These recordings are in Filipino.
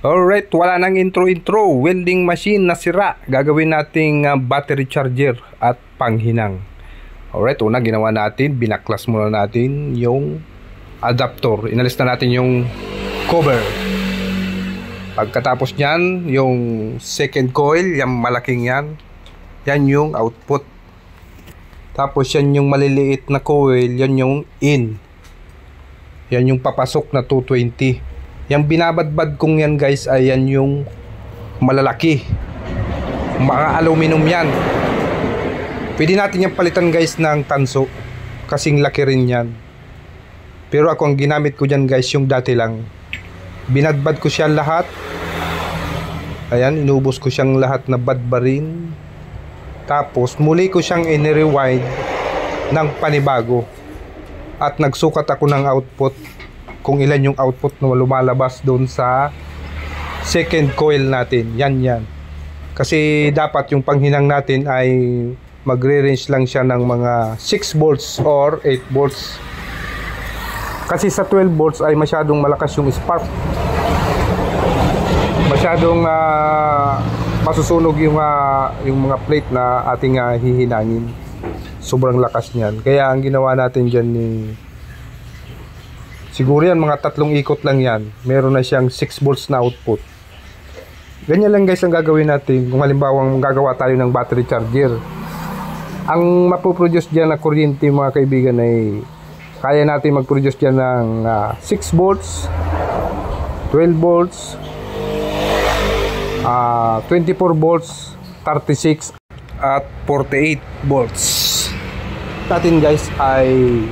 Alright, wala nang intro. Welding machine na sira. Gagawin nating battery charger at panghinang. Alright, una ginawa natin, binaklas muna natin yung adapter. Inalis na natin yung cover. Pagkatapos nyan, yung second coil, yung malaking yan, yan yung output. Tapos yan yung maliliit na coil, yan yung in. Yan yung papasok na 220. Yang binabadbad kong yan guys ay yan yung malalaki, mga aluminum yan. Pwede natin yung palitan guys ng tanso, kasing laki rin yan. Pero ako ang ginamit ko dyan guys yung dati lang. Binadbad ko siya lahat. Ayan, inubos ko siyang lahat na badbarin. Tapos muli ko siyang in-rewind ng panibago. At nagsukat ako ng output, kung ilan yung output na lumalabas doon sa second coil natin. Yan. Kasi dapat yung panghinang natin ay magre-range lang siya ng mga 6 volts or 8 volts. Kasi sa 12 volts ay masyadong malakas yung spark. Masyadong masusunog yung mga plate na ating hihinangin. Sobrang lakas niyan. Kaya ang ginawa natin dyan ni siguro yan, mga 3 ikot lang yan. Meron na siyang 6 volts na output. Ganyan lang guys ang gagawin natin. Kung halimbawa gagawa tayo ng battery charger, ang mapoproduce dyan na kuryente mga kaibigan ay kaya natin mag-produce dyan ng 6 volts, 12 volts, 24 volts, 36 at 48 volts. Natin guys ay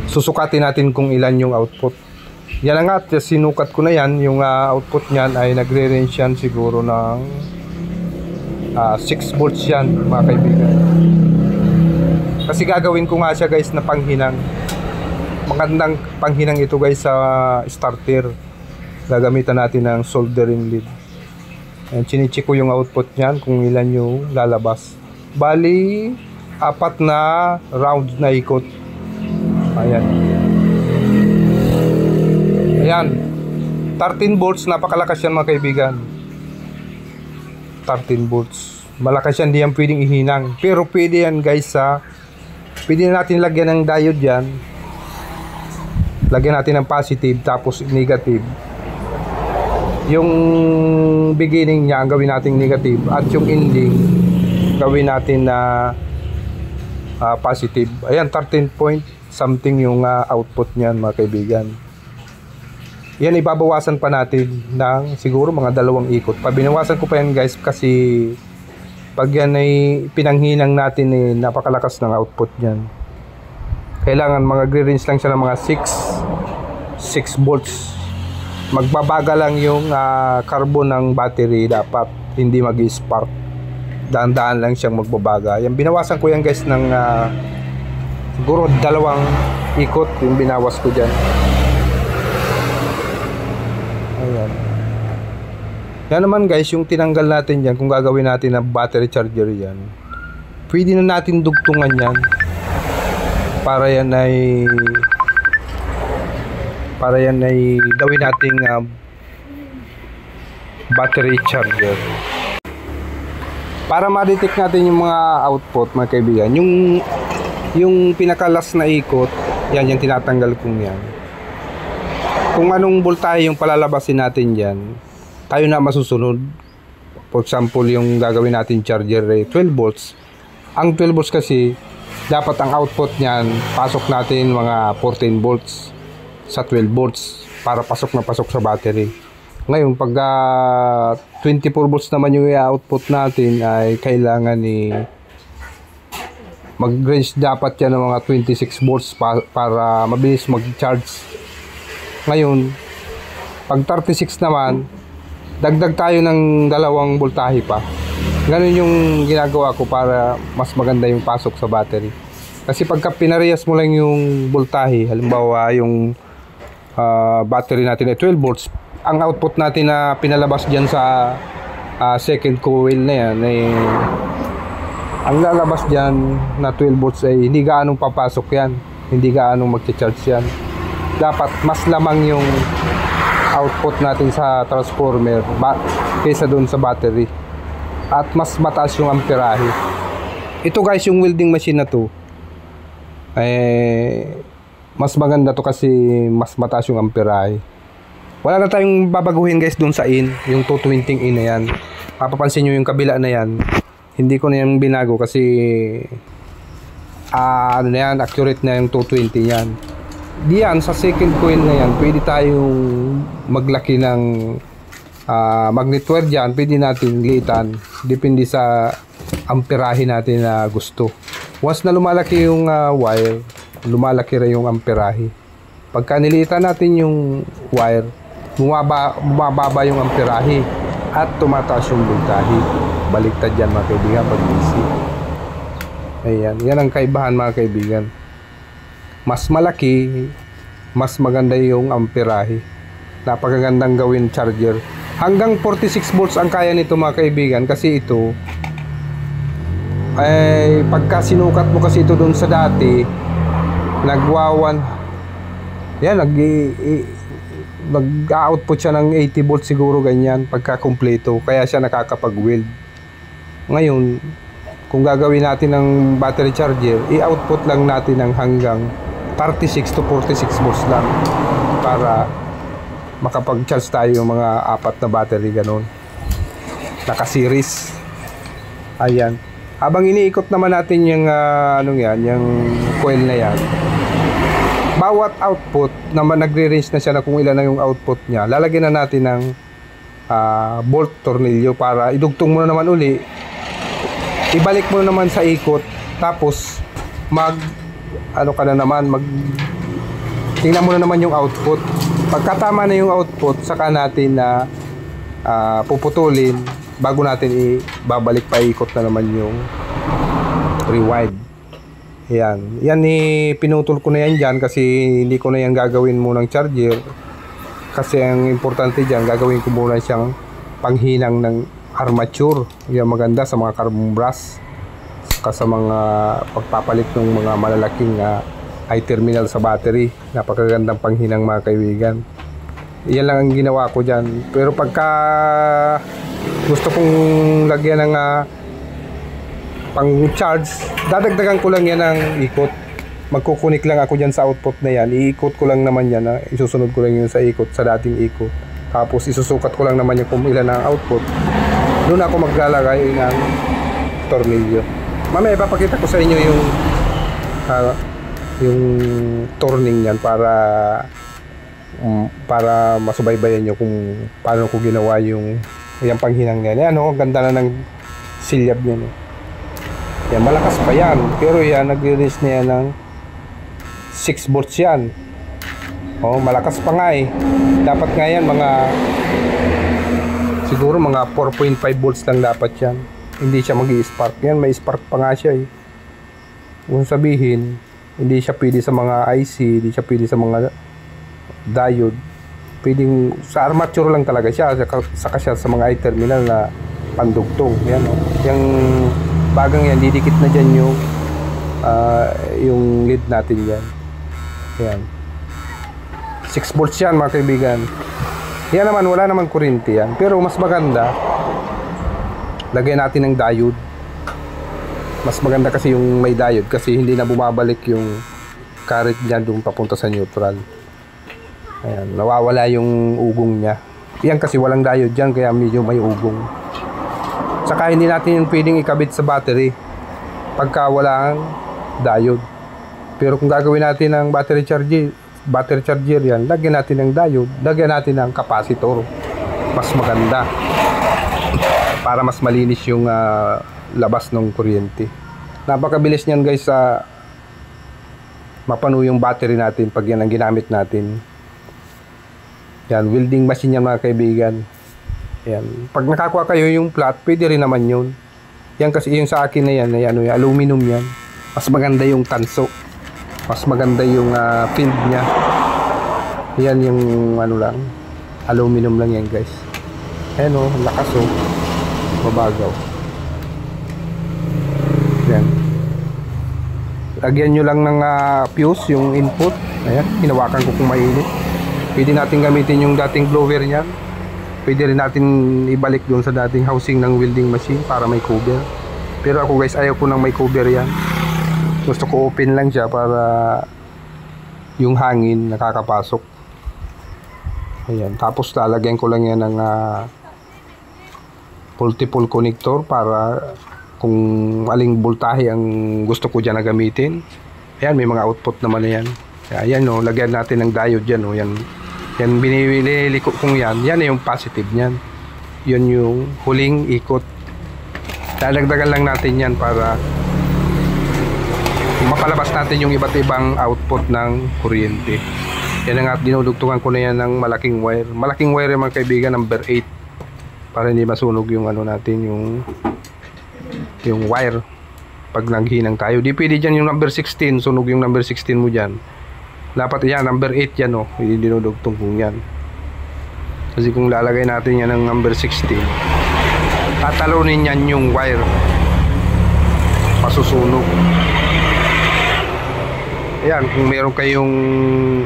susukatin natin kung ilan yung output. Yan nga, sinukat ko na yan. Yung output nyan ay nagre-range yan siguro ng 6 volts yan mga kaibigan. Kasi gagawin ko nga siya guys na panghinang. Magandang panghinang ito guys sa starter. Gagamitan natin ng soldering lead. Yan, chinicheck ko yung output nyan kung ilan yung lalabas. Bali 4 na round na ikot. Ayan. 13 volts, napakalakas yan mga kaibigan. 13 volts. Malakas yan, di yan pwedeng ihinang. Pero pwede yan guys pwede natin lagyan ng diode yan. Lagyan natin ng positive tapos negative. Yung beginning niya ang gawin natin negative at yung ending gawin natin na positive. Ayan, 13 point something yung output niyan mga kaibigan. Yan, ibabawasan pa natin ng siguro mga 2 ikot. Pabinawasan ko pa yan guys kasi pag yan ay pinanghinang natin napakalakas ng output niyan. Kailangan magre-range lang siya ng mga 6 volts. Magbabaga lang yung carbon ng battery, dapat hindi mag-spark. Daan-daan lang siyang magbabaga. Yan, binawasan ko yan guys ng siguro 2 ikot yung binawas ko dyan. Ayan. Yan naman guys, yung tinanggal natin dyan, kung gagawin natin na battery charger yan, pwede na natin dugtungan yan para yan ay gawin nating battery charger. Para ma-detect natin yung mga output mga kaibigan, yung pinakalas na ikot, yan yung tinatanggal kong yan. Kung anong voltahe yung palalabasin natin dyan, tayo na masusunod. For example, yung gagawin natin charger ay 12 volts. Ang 12 volts kasi, dapat ang output nyan, pasok natin mga 14 volts sa 12 volts para pasok na pasok sa battery. Ngayon, pag 24 volts naman yung output natin, ay kailangan mag-range dapat yan ng mga 26 volts para mabilis mag-charge. Ngayon, pag 36 naman, dagdag tayo ng 2 voltahe pa. Ganun yung ginagawa ko para mas maganda yung pasok sa battery. Kasi pagka pinarehas mo lang yung voltahe, halimbawa yung battery natin ay 12 volts, ang output natin na pinalabas dyan sa second coil na yan ay ang lalabas dyan na 12 volts ay hindi gaanong papasok yan, hindi gaanong mag-charge yan. Dapat mas lamang yung output natin sa transformer kaysa doon sa battery. At mas mataas yung amperahe. Ito guys, yung welding machine na to, mas maganda to kasi mas mataas yung amperahe. Wala na tayong babaguhin guys doon sa in, yung 220 in na yan. Mapapansin nyo yung kabila na yan, hindi ko na yan binago kasi ano na yan, accurate na yung 220 yan. Diyan sa second coil na yan, pwede tayong maglaki ng magnet wire dyan, pwede natin liitan, depende sa amperahe natin na gusto. Once na lumalaki yung wire, lumalaki rin yung amperahe. Pagka niliitan natin yung wire, bumababa yung amperahe at tumataas yung voltahe. Baliktad yan mga kaibigan pag DC. Ayan, yan ang kaibahan mga kaibigan. Mas malaki, mas maganda yung amperahe. Napakagandang gawin charger. Hanggang 46 volts ang kaya nito mga kaibigan kasi ito ay pagka sinukat mo kasi ito doon sa dati, nagwawan yan, nag-output siya ng 80 volts siguro ganyan pagka kumpleto, kaya siya nakakapag-weld. Ngayon kung gagawin natin ng battery charger, i-output lang natin ng hanggang 36 to 46 volts lang para makapag-charge tayo yung mga 4 na battery ganon, naka-series. Ayan, habang iniikot naman natin yung yung coil na yan, bawat output naman nagre-range na siya na kung ilan na yung output niya, lalagyan na natin ng bolt tornilyo para idugtong mo na naman uli, ibalik mo na naman sa ikot, tapos tingnan mo na naman yung output. Pagkatama na yung output, saka natin na puputulin bago natin ibabalik pa ikot na naman yung rewind. Yan pinutol ko na yan dyan kasi hindi ko na yan gagawin munang charger, kasi ang importante dyan, gagawin ko muna siyang panghinang ng armature. Yan maganda sa mga carbon brass, sa mga pagpapalit ng mga malalaking i-terminal sa battery. Napakagandang panghinang mga kaibigan. Yan lang ang ginawa ko dyan. Pero pagka gusto kong lagyan ng pang charge, dadagdagan ko lang yan ng ikot. Magkukunik lang ako dyan sa output na yan, iikot ko lang naman yan, isusunod ko lang yun sa ikot, sa dating ikot. Tapos isusukat ko lang naman yung kung ilan ang output. Doon ako maglalagay ng tornilyo. Mamaya ipapakita ko sa inyo yung turning yan para masubaybayan nyo kung paano ko ginawa yung panghinang yan. Ganda na ng silyab yan. Yan, malakas pa yan, pero yan nag-release na yan ng 6 volts yan. Malakas pa nga dapat nga yan siguro mga 4.5 volts lang dapat yan. Hindi siya mag-i-spark. Yan, may spark pa nga siya Kung sabihin, hindi siya pwede sa mga IC, hindi siya pwede sa mga diode. Pwedeng sa armature lang talaga siya, saka siya sa mga i-terminal na pandugtong. Yan, yung bagang yan, didikit na dyan yung lead natin yan. Yan, 6 volts yan mga kaibigan. Yan naman, wala naman kuryente yan, pero mas maganda lagyan natin ng diode. Mas maganda kasi yung may diode, kasi hindi na bumabalik yung current niya doon papunta sa neutral. Ayan, nawawala yung ugong niya. Yan kasi walang diode dyan, kaya medyo may ugong. Saka hindi natin yung pwedeng ikabit sa battery pagka walang diode. Pero kung gagawin natin ng battery charger yan, lagyan natin ng diode, lagyan natin ng capacitor. Mas maganda para mas malinis yung labas ng kuryente. Napakabilis niyan guys, mapano yung battery natin pag yan ang ginamit natin. Yan, welding machine yan mga kaibigan. Yan, pag nakakuha kayo yung flat, pwede rin naman yun. Yan kasi yung sa akin na yan, yung aluminum yan. Mas maganda yung tanso, mas maganda yung field nya. Yan yung aluminum lang yan guys. Ayan lakas mabagaw. Yan, lagyan nyo lang ng fuse yung input. Ayan, hinawakan ko kung mainit. Pwede natin gamitin yung dating blower niyan. Pwede rin natin ibalik doon sa dating housing ng welding machine para may cover. Pero ako guys, ayaw ko nang may cover yan. Gusto ko open lang siya para yung hangin nakakapasok. Ayan. Tapos lalagyan ko lang yan ng multiple connector para kung aling voltahe ang gusto ko dyan na gamitin. Ayan, may mga output naman na yan. Ayan o, lagyan natin ng diode dyan o. Yan biniliko kong yan. Yan yung positive nyan. Yun yung huling ikot. Dadagdagan lang natin yan para mapalabas natin yung iba't ibang output ng kuryente. Yan nga, dinudugtungan ko na yan ng malaking wire. Malaking wire mga kaibigan, number 8. Para hindi masunog yung ano natin, yung wire pag naghinang tayo. Di pwede dyan yung number 16, sunog yung number 16 mo dyan. Dapat yan, number 8 yan o, dinudugtong kong yan. Kasi kung lalagay natin yan ng number 16, tatalunin yan yung wire, pasusunog. Ayan, kung meron kayong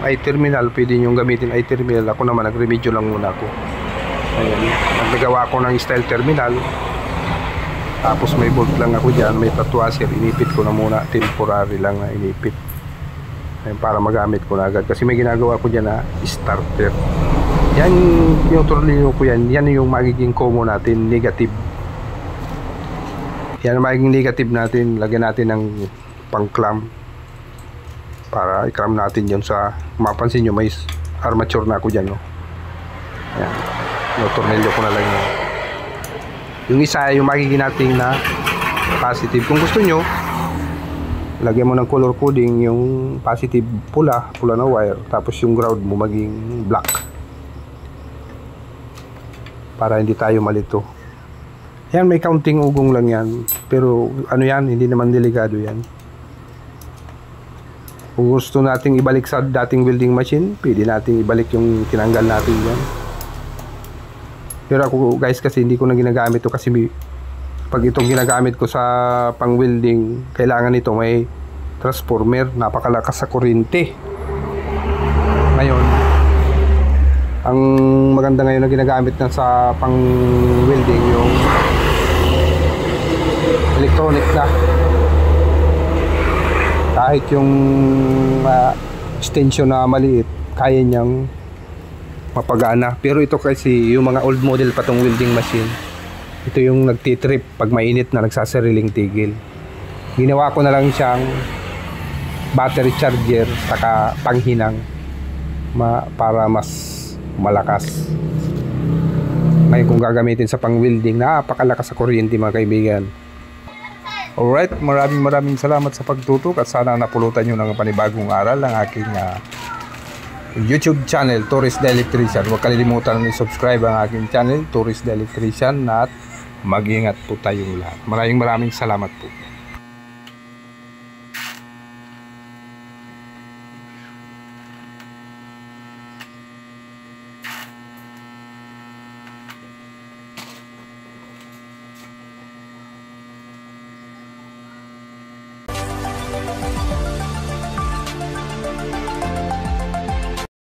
i-terminal, pwede nyo gamitin i-terminal. Ako naman, nag-remedyo lang muna ako. Ayan, nagawa ko ng style terminal. Tapos may bolt lang ako dyan, may tatwasher, inipit ko na muna, temporary lang na inipit. Ayan, para magamit ko na agad. Kasi may ginagawa ko dyan na starter. Yan, yung tornilyo ko yan, yan yung magiging combo natin, negative. Yan ang magiging negative natin, lagyan natin ng pang-clamp. Para i-clamp natin yun sa, mapansin nyo, may armature na ako dyan. No? Yan. No, tornilyo ko na lang yun. Yung isa yung magiging natin na positive. Kung gusto nyo, lagyan mo ng color coding yung positive pula na wire. Tapos yung ground mo maging black. Para hindi tayo malito. Yan, may counting ugong lang yan. Pero ano yan, hindi naman delikado yan. Kung gusto nating ibalik sa dating welding machine, pwede nating ibalik yung tinanggal natin yan. Pero ako guys, kasi hindi ko na ginagamit to kasi pag itong ginagamit ko sa pang welding, kailangan ito may transformer, napakalakas sa kuryente. Ngayon, ang maganda ngayon na ginagamit na sa pang welding yung electronic na. Kahit yung extension na maliit, kaya niyang mapagana. Pero ito kasi yung mga old model pa tong welding machine, ito yung nagtitrip pag mainit na, nagsasariling tigil. Ginawa ko na lang siyang battery charger saka panghinang para mas malakas. Ngayon kung gagamitin sa pang welding, napakalakas sa kuryente mga kaibigan. Alright, maraming salamat sa pagtutok at sana napulutan nyo ng panibagong aral ng aking YouTube channel, Tourist the Electrician. Huwag kalilimutan na i-subscribe ang aking channel, Tourist the Electrician, at mag-ingat po tayong lahat. Maraming salamat po.